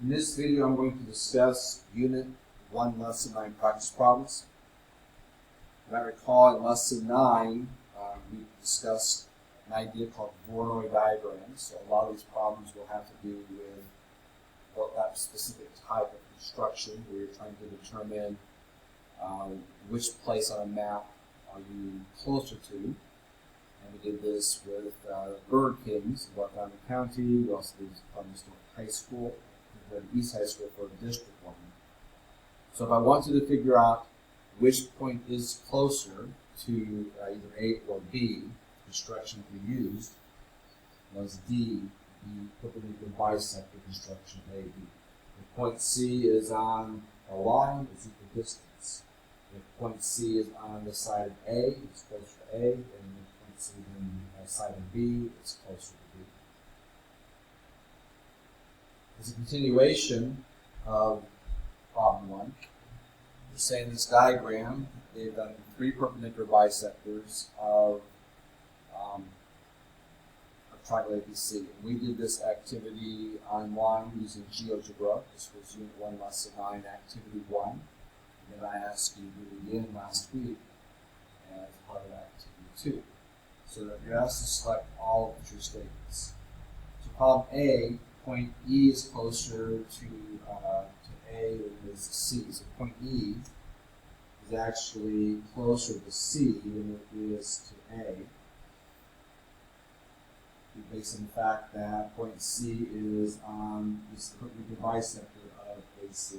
In this video, I'm going to discuss Unit 1, Lesson 9 practice problems. And I recall in Lesson 9, we discussed an idea called Voronoi diagrams. So a lot of these problems will have to do with that specific type of construction where you're trying to determine which place on a map are you closer to. And we did this with Bird Kings in Buchanan County. We also did this from High School, and East High School for District 1. So if I wanted to figure out which point is closer to either A or B, the construction we used was D, the perpendicular bisector construction AB. If point C is on a line, it's equal distance. If point C is on the side of A, it's closer to A, and if point C is on the side of B, it's closer to B. As a continuation of problem 1, we're saying in this diagram, they've done 3 perpendicular bisectors of triangle ABC. And we did this activity online using GeoGebra. This was Unit 1, Lesson 9, Activity 1. And then I asked you to do it again last week as part of Activity 2. So that you're asked to select all of the true statements. So problem A, point E is closer to A than it is to C. So point E is actually closer to C than it is to A. Based on the fact that point C is on this perpendicular bisector of AC,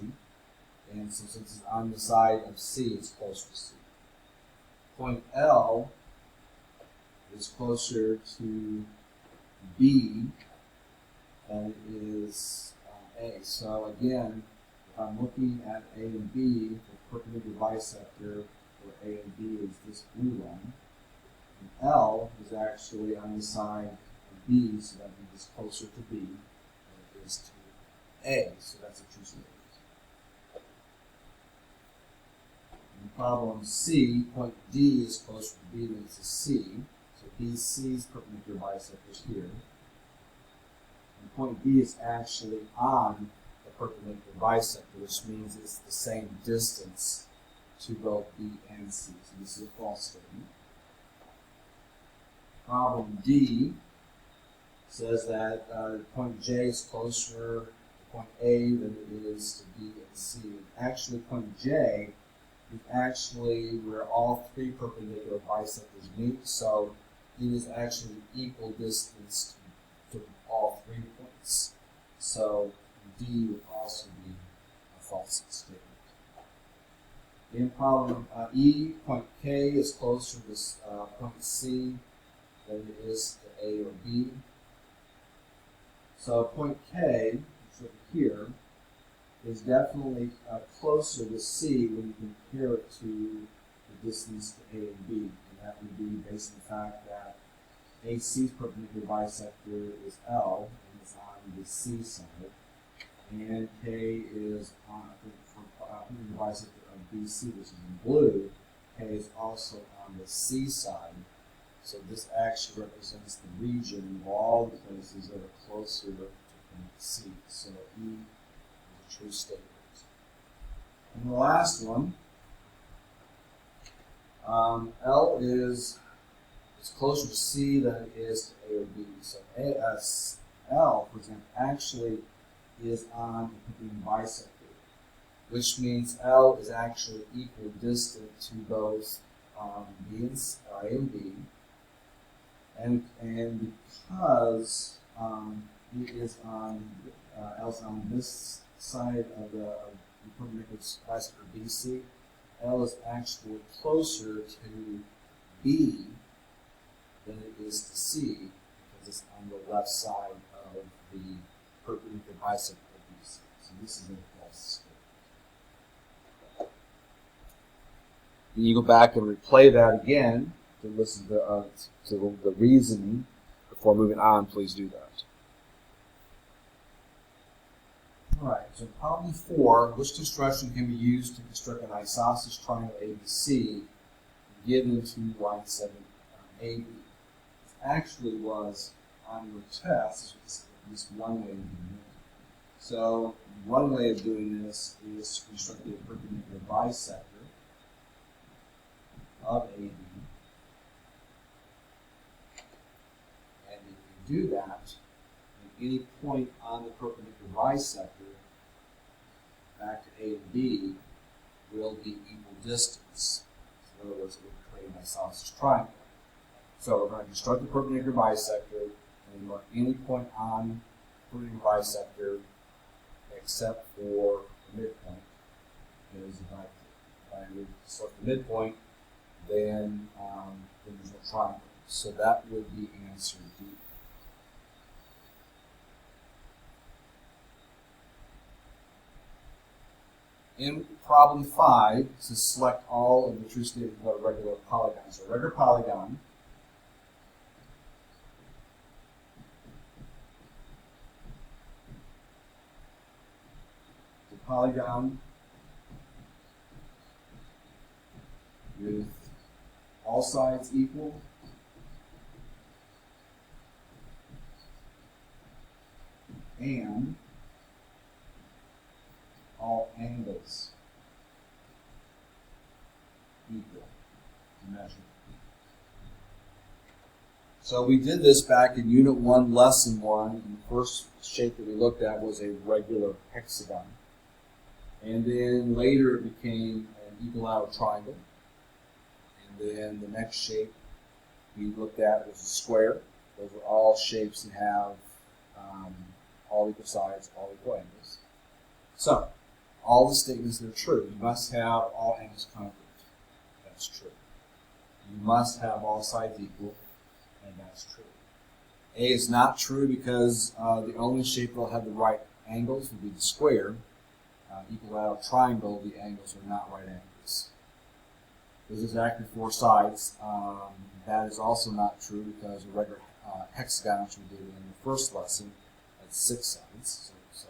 and so since it's on the side of C, it's closer to C. Point L is closer to B than it is A. So again, if I'm looking at A and B, the perpendicular bisector for A and B is this blue line, and L is actually on the side of B, so that means it's closer to B than it is to A, so that's a true statement. In problem C, point D is closer to B than it is to C, so BC's perpendicular bisector is here. And point D is actually on the perpendicular bisector, which means it's the same distance to both B and C, so this is a false statement. Problem D says that point J is closer to point A than it is to B and C. And actually, point J is actually where all 3 perpendicular bisectors meet, so it is actually equal distance to all 3 points. So D would also be a false statement. In problem E, point K is closer to point C than it is to A or B. So point K, which is over here, is definitely closer to C when you compare it to the distance to A and B. And that would be based on the fact that AC's perpendicular bisector is L, and it's on the C side, and K is on the perpendicular bisector of BC, which is in blue. K is also on the C side. So this actually represents the region of all the places that are closer to point C. So E is a true statement. And the last one, L is closer to C than it is to A or B. So L, for example, actually is on the perpendicular bisector, which means L is actually equal distant to both A and B. And because it is on L's on this side of the perpendicular bisector BC, L is actually closer to B than it is to C because it's on the left side of the perpendicular bisector of BC. So this is a false statement. You go back and replay that again to listen to the reasoning before moving on. Please do that. All right, so problem 4, which construction can be used to construct an isosceles triangle ABC given to line 7 AB? This actually was on your test, at least one way to do it. So one way of doing this is to construct a perpendicular bisector of AB. And if you do that, at any point on the perpendicular bisector back to A and B will be equal distance. So in other words, it will create an isosceles triangle. So we're going to construct the perpendicular bisector, and mark any point on the perpendicular bisector except for the midpoint. Because if I select the midpoint, then there's no triangle. So that would be answer D. In problem 5, it says select all of the true stated regular polygons. So a regular polygon is a polygon with all sides equal and all angles equal to measure. So we did this back in Unit 1, Lesson 1, and the first shape that we looked at was a regular hexagon. And then later it became an equilateral triangle. And then the next shape we looked at was a square. Those are all shapes that have all equal sides, all equal angles. So, all the statements that are true. You must have all angles congruent. That's true. You must have all sides equal, and that's true. A is not true because the only shape that will have the right angles would be the square. Equilateral triangle, the angles are not right angles. This is actually 4 sides. That is also not true because a regular hexagon, which we did in the first lesson, had 6 sides. So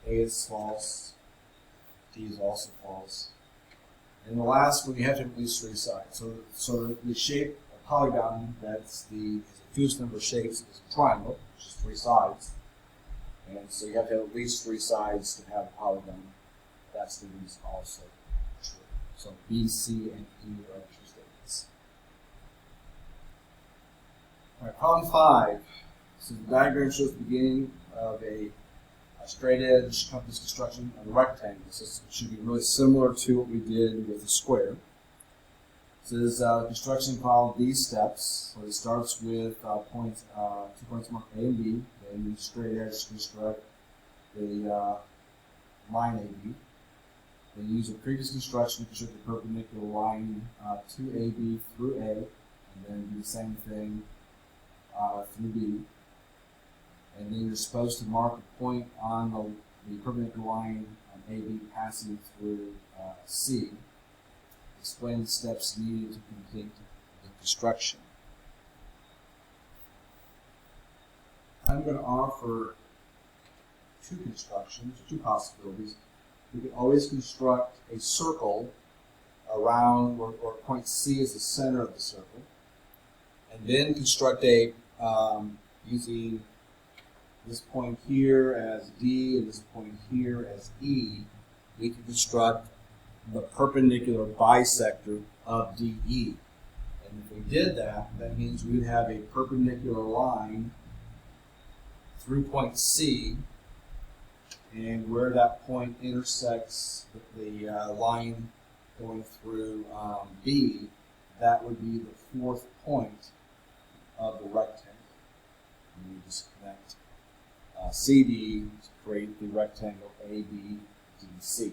A is false. D is also false. And the last one, you have to have at least 3 sides. So the shape of polygon, that's the fewest number of shapes, is a triangle, which is 3 sides. And so you have to have at least 3 sides to have a polygon. That statement is also true. So B, C, and E are true statements. All right, problem 5. So the diagram shows the beginning of a straight edge compass construction of a rectangle. So it should be really similar to what we did with the square. It says construction involves these steps. So it starts with 2 points marked A and B. Then use straight edge to construct the line AB. Then use a previous construction to construct the perpendicular line to AB through A, and then do the same thing through B. And then you're supposed to mark a point on the perpendicular line on AB passing through C. Explain the steps needed to complete the construction. I'm going to offer 2 constructions, 2 possibilities. We can always construct a circle around where point C is the center of the circle, and then construct a using this point here as D and this point here as E. We can construct the perpendicular bisector of DE. And if we did that, that means we would have a perpendicular line through point C, and where that point intersects the line going through B, that would be the 4th point of the rectangle. And we just connect CD to create the rectangle ABDC.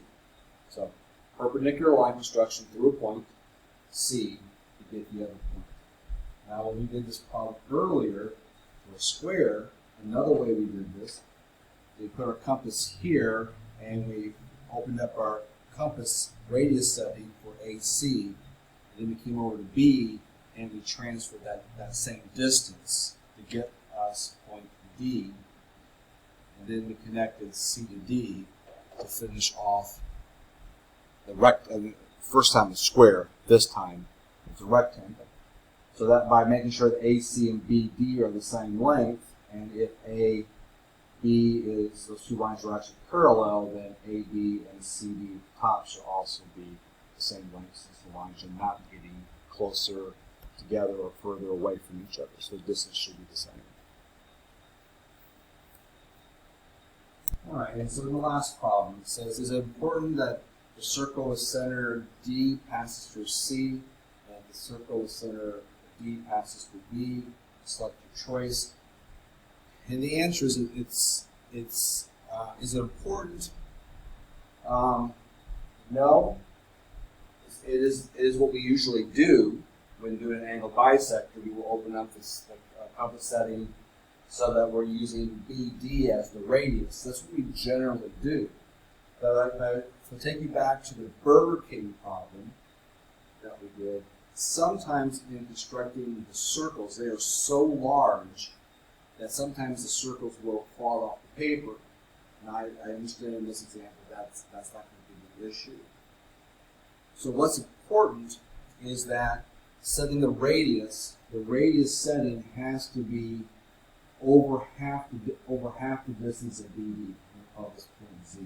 So perpendicular line construction through a point C to get the other point. Now when we did this problem earlier for a square, another way we did this, we put our compass here and we opened up our compass radius setting for AC, and then we came over to B and we transferred that same distance to get us point D, and then we connected C to D to finish off the first time the square, this time it's a rectangle. So that by making sure that AC and BD are the same length, and if AB B is, those two lines are actually parallel, then AB and CD top should also be the same length, since the lines are not getting closer together or further away from each other. So the distance should be the same. All right, and so in the last problem, it says, is it important that the circle with center D passes through C, and the circle with center D passes through B? Select your choice. And the answer is, is it important? No. It is what we usually do when doing an angle bisector. We will open up this compass setting so that we're using BD as the radius. That's what we generally do. But if I take you back to the Burger King problem that we did, sometimes in constructing the circles, they are so large that sometimes the circles will fall off the paper. And I understand in this example that's not going to be the issue. So what's important is that setting the radius setting has to be over half the distance of BD. I'll call this point Z.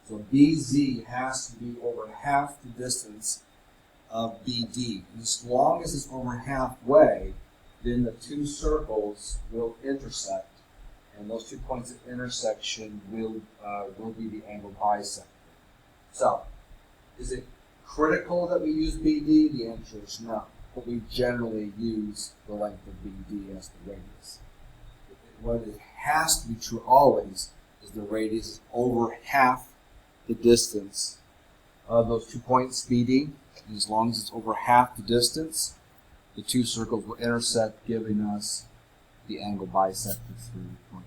So BZ has to be over half the distance of BD. And as long as it's over halfway, then the two circles will intersect, and those 2 points of intersection will be the angle bisector. So, is it critical that we use BD? The answer is no. But we generally use the length of BD as the radius. What it has to be true always is the radius is over half the distance of those 2 points BD. And as long as it's over half the distance, the two circles will intersect, giving us the angle bisector through point